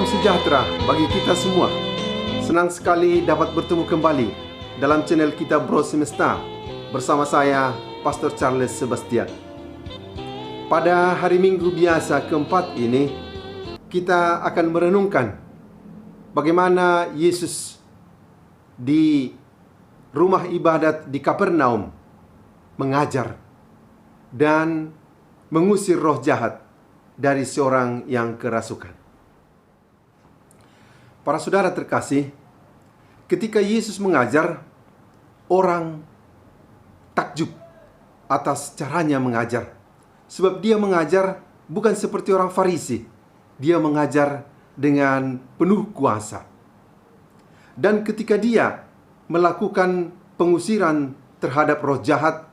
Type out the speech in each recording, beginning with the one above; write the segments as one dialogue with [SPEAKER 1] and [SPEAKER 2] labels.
[SPEAKER 1] Salam sejahtera bagi kita semua. Senang sekali dapat bertemu kembali dalam channel kita Bro Semesta bersama saya, Pastor Charles Sebastian. Pada hari Minggu biasa keempat ini, kita akan merenungkan bagaimana Yesus di rumah ibadat di Kapernaum mengajar dan mengusir roh jahat dari seorang yang kerasukan. Para saudara terkasih, ketika Yesus mengajar, orang takjub atas caranya mengajar. Sebab dia mengajar bukan seperti orang Farisi. Dia mengajar dengan penuh kuasa. Dan ketika dia melakukan pengusiran terhadap roh jahat,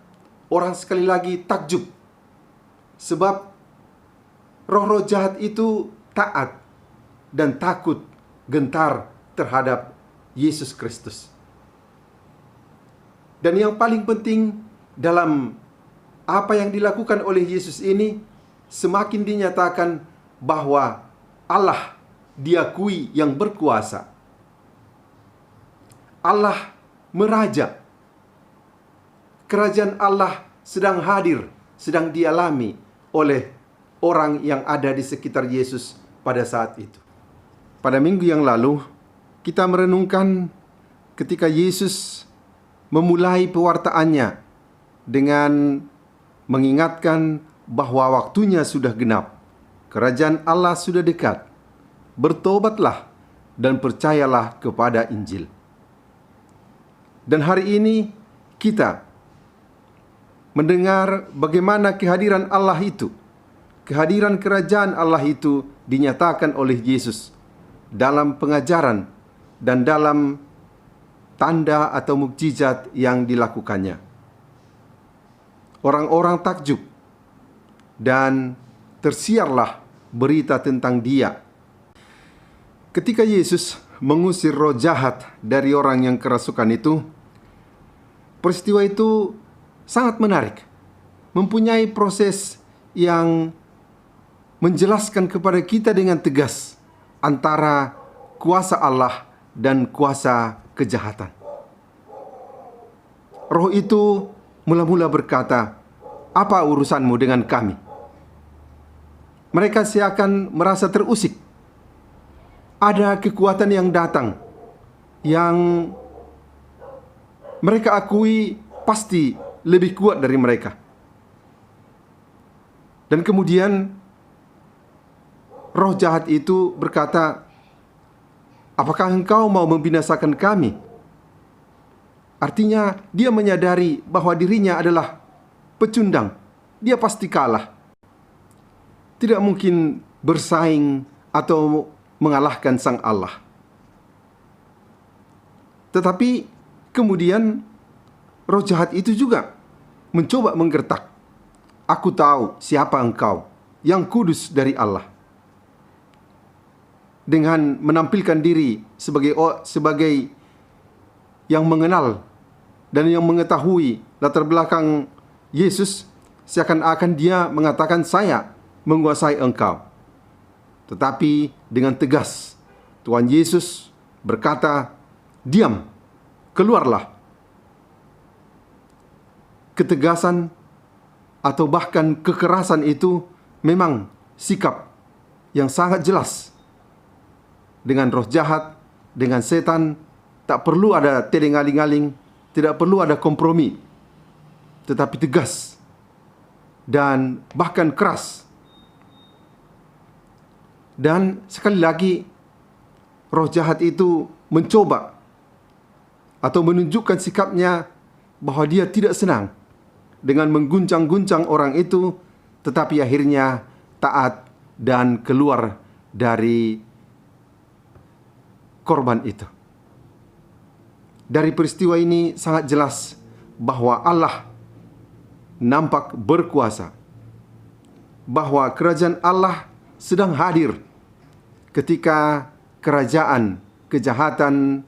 [SPEAKER 1] orang sekali lagi takjub. Sebab roh-roh jahat itu taat dan takut, gentar terhadap Yesus Kristus. Dan yang paling penting dalam apa yang dilakukan oleh Yesus ini, semakin dinyatakan bahwa Allah diakui yang berkuasa. Allah meraja. Kerajaan Allah sedang hadir, sedang dialami oleh orang yang ada di sekitar Yesus pada saat itu. Pada minggu yang lalu, kita merenungkan ketika Yesus memulai pewartaannya dengan mengingatkan bahwa waktunya sudah genap. Kerajaan Allah sudah dekat. Bertobatlah dan percayalah kepada Injil. Dan hari ini kita mendengar bagaimana kehadiran Allah itu, kehadiran kerajaan Allah itu dinyatakan oleh Yesus dalam pengajaran dan dalam tanda atau mukjizat yang dilakukannya. Orang-orang takjub dan tersiarlah berita tentang Dia. Ketika Yesus mengusir roh jahat dari orang yang kerasukan itu, peristiwa itu sangat menarik, mempunyai proses yang menjelaskan kepada kita dengan tegas antara kuasa Allah dan kuasa kejahatan. Roh itu mula-mula berkata, "Apa urusanmu dengan kami?" Mereka seakan merasa terusik. Ada kekuatan yang datang, yang mereka akui pasti lebih kuat dari mereka. Dan kemudian roh jahat itu berkata, "Apakah engkau mau membinasakan kami?" Artinya dia menyadari bahwa dirinya adalah pecundang. Dia pasti kalah. Tidak mungkin bersaing atau mengalahkan Sang Allah. Tetapi kemudian roh jahat itu juga mencoba menggertak. "Aku tahu siapa engkau, yang kudus dari Allah." Dengan menampilkan diri sebagai yang mengenal dan yang mengetahui latar belakang Yesus, seakan-akan dia mengatakan, "Saya menguasai engkau." Tetapi dengan tegas Tuhan Yesus berkata, "Diam, keluarlah." Ketegasan atau bahkan kekerasan itu memang sikap yang sangat jelas. Dengan roh jahat, dengan setan, tak perlu ada teling-aling-aling, tidak perlu ada kompromi, tetapi tegas dan bahkan keras. Dan sekali lagi, roh jahat itu mencoba atau menunjukkan sikapnya bahwa dia tidak senang dengan mengguncang-guncang orang itu, tetapi akhirnya taat dan keluar dari korban itu. Dari peristiwa ini sangat jelas bahwa Allah nampak berkuasa, bahwa kerajaan Allah sedang hadir ketika kerajaan kejahatan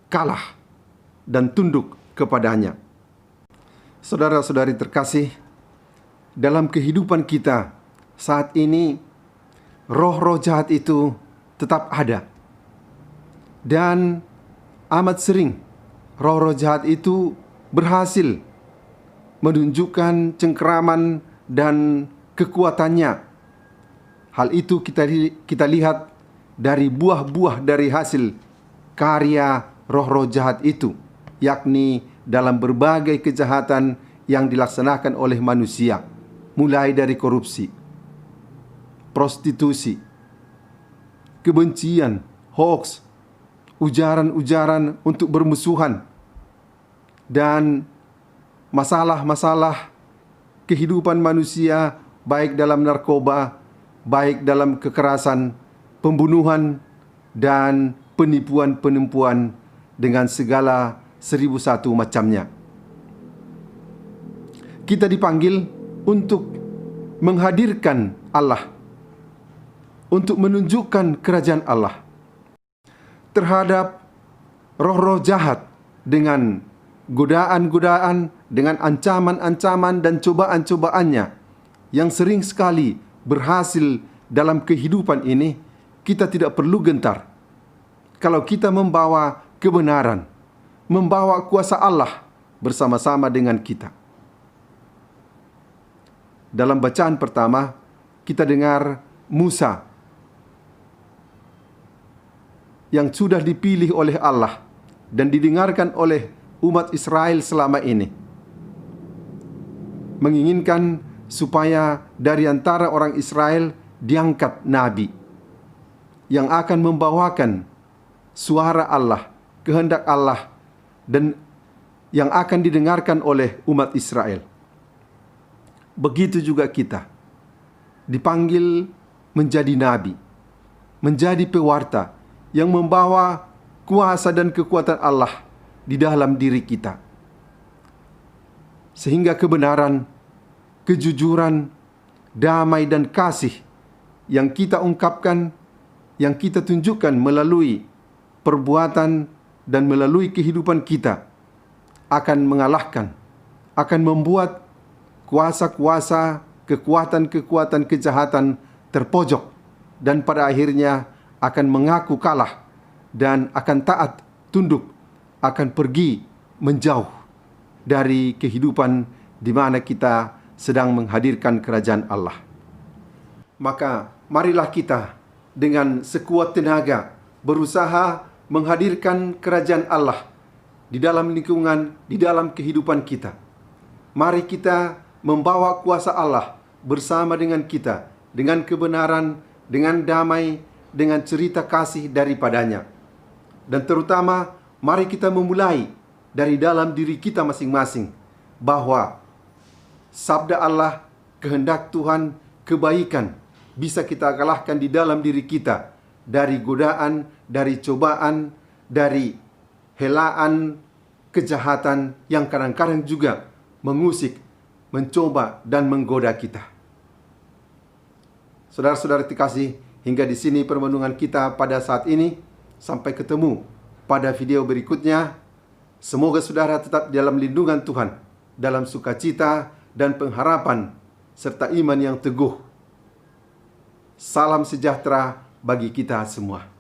[SPEAKER 1] kalah dan tunduk kepadanya. Saudara-saudari terkasih, dalam kehidupan kita saat ini, roh-roh jahat itu tetap ada. Dan amat sering roh-roh jahat itu berhasil menunjukkan cengkeraman dan kekuatannya. Hal itu kita lihat dari buah-buah dari hasil karya roh-roh jahat itu, yakni dalam berbagai kejahatan yang dilaksanakan oleh manusia, mulai dari korupsi, prostitusi, kebencian, hoaks, ujaran-ujaran untuk bermusuhan, dan masalah-masalah kehidupan manusia, baik dalam narkoba, baik dalam kekerasan, pembunuhan, dan penipuan-penipuan dengan segala 1001 macamnya. Kita dipanggil untuk menghadirkan Allah, untuk menunjukkan kerajaan Allah terhadap roh-roh jahat dengan godaan-godaan, dengan ancaman-ancaman dan cobaan-cobaannya yang sering sekali berhasil dalam kehidupan ini. Kita tidak perlu gentar kalau kita membawa kebenaran, membawa kuasa Allah bersama-sama dengan kita. Dalam bacaan pertama, kita dengar Musa yang sudah dipilih oleh Allah dan didengarkan oleh umat Israel selama ini, menginginkan supaya dari antara orang Israel diangkat nabi yang akan membawakan suara Allah, kehendak Allah, dan yang akan didengarkan oleh umat Israel. Begitu juga kita dipanggil menjadi nabi, menjadi pewarta yang membawa kuasa dan kekuatan Allah di dalam diri kita, sehingga kebenaran, kejujuran, damai dan kasih yang kita ungkapkan, yang kita tunjukkan melalui perbuatan dan melalui kehidupan kita akan mengalahkan, akan membuat kuasa-kuasa, kekuatan-kekuatan kejahatan terpojok dan pada akhirnya akan mengaku kalah dan akan taat, tunduk, akan pergi menjauh dari kehidupan di mana kita sedang menghadirkan kerajaan Allah. Maka marilah kita dengan sekuat tenaga berusaha menghadirkan kerajaan Allah di dalam lingkungan, di dalam kehidupan kita. Mari kita membawa kuasa Allah bersama dengan kita, dengan kebenaran, dengan damai, dengan cerita kasih daripadanya. Dan terutama, mari kita memulai dari dalam diri kita masing-masing, bahwa sabda Allah, kehendak Tuhan, kebaikan bisa kita kalahkan di dalam diri kita, dari godaan, dari cobaan, dari helaan kejahatan yang kadang-kadang juga mengusik, mencoba dan menggoda kita. Saudara-saudara dikasih, hingga di sini permenungan kita pada saat ini. Sampai ketemu pada video berikutnya. Semoga saudara tetap dalam lindungan Tuhan, dalam sukacita dan pengharapan serta iman yang teguh. Salam sejahtera bagi kita semua.